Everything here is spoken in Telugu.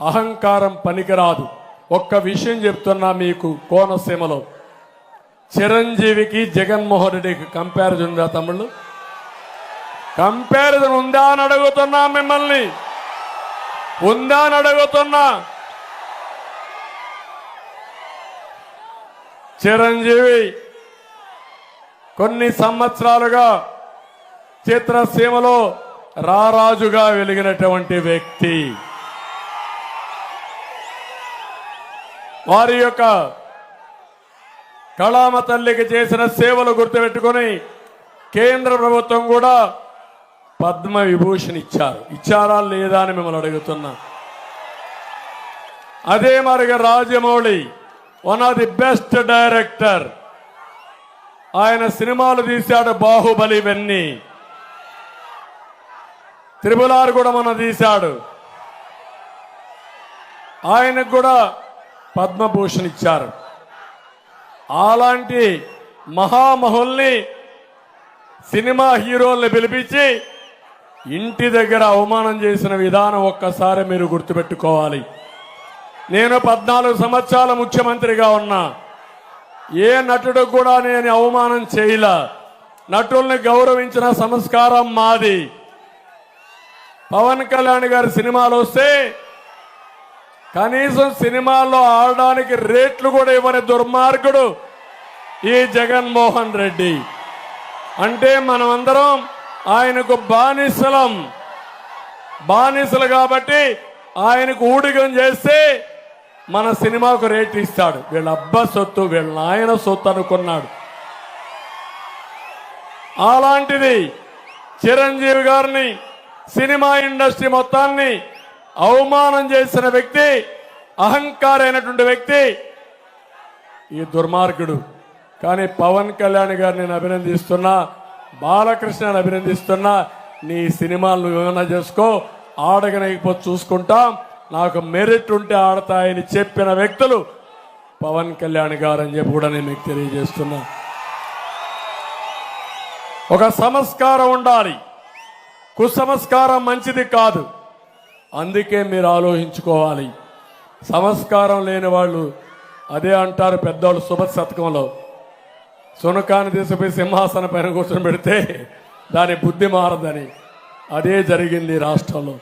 అహంకారం పనికిరాదు. ఒక్క విషయం చెప్తున్నా మీకు, కోనసీమలో చిరంజీవికి జగన్మోహన్ రెడ్డికి కంపారిజన్ ఉందా తమ్ముళ్ళు? కంపారిజన్ ఉందా అని అడుగుతున్నా మిమ్మల్ని, ఉందా అని అడుగుతున్నా. చిరంజీవి కొన్ని సంవత్సరాలుగా చిత్రసీమలో రారాజుగా వెలిగినటువంటి వ్యక్తి. వారి యొక్క కళామ తల్లికి చేసిన సేవలు గుర్తుపెట్టుకుని కేంద్ర ప్రభుత్వం కూడా పద్మ విభూషణ్ ఇచ్చారా లేదా అని మిమ్మల్ని అడుగుతున్నా. అదే మరిగా Rajamouli one of the best director. ఆయన సినిమాలు తీశాడు, బాహుబలి ఇవన్నీ. త్రిపులార్ కూడా మన తీశాడు. ఆయనకు కూడా పద్మభూషణ్ ఇచ్చారు. అలాంటి మహామహుల్ని, సినిమా హీరోల్ని పిలిపించి ఇంటి దగ్గర అవమానం చేసిన విధానం ఒక్కసారి మీరు గుర్తుపెట్టుకోవాలి. నేను 14 సంవత్సరాల ముఖ్యమంత్రిగా ఉన్నా. ఏ నటుడు కూడా నేను అవమానం చేయలా. నటుల్ని గౌరవించిన సంస్కారం మాది. పవన్ కళ్యాణ్ గారి సినిమాలు వస్తే కనీసం సినిమాల్లో ఆడడానికి రేట్లు కూడా ఇవ్వని దుర్మార్గుడు ఈ జగన్మోహన్ రెడ్డి. అంటే మనమందరం ఆయనకు బానిసలు కాబట్టి ఆయనకు ఊడిగం చేస్తే మన సినిమాకు రేట్ ఇస్తాడు. వీళ్ళ అబ్బా సొత్తు, వీళ్ళ నాయన సొత్తు అనుకున్నాడు. అలాంటిది చిరంజీవి గారిని, సినిమా ఇండస్ట్రీ మొత్తాన్ని అవమానం చేసిన వ్యక్తి, అహంకారైనటువంటి వ్యక్తి ఈ దుర్మార్గుడు. కానీ పవన్ కళ్యాణ్ గారిని నేను అభినందిస్తున్నా, బాలకృష్ణని అభినందిస్తున్నా. నీ సినిమాలు నువ్వు ఏమైనా చేసుకో, ఆడగనకపోతే చూసుకుంటాం, నాకు మెరిట్ ఉంటే ఆడతాయని చెప్పిన వ్యక్తులు పవన్ కళ్యాణ్ గారు అని చెప్పి కూడా నేను మీకు తెలియజేస్తున్నా. ఒక సంస్కారం ఉండాలి, కుసంస్కారం మంచిది కాదు. అందుకే మీరు ఆలోచించుకోవాలి. సంస్కారం లేని వాళ్ళు అదే అంటారు పెద్దవాళ్ళు సుభద్ శతకంలో, సునకాన్ని తీసుకుపోయి సింహాసనం పైన కూర్చొని పెడితే దాని బుద్ధి మారదని. అదే జరిగింది రాష్ట్రంలో.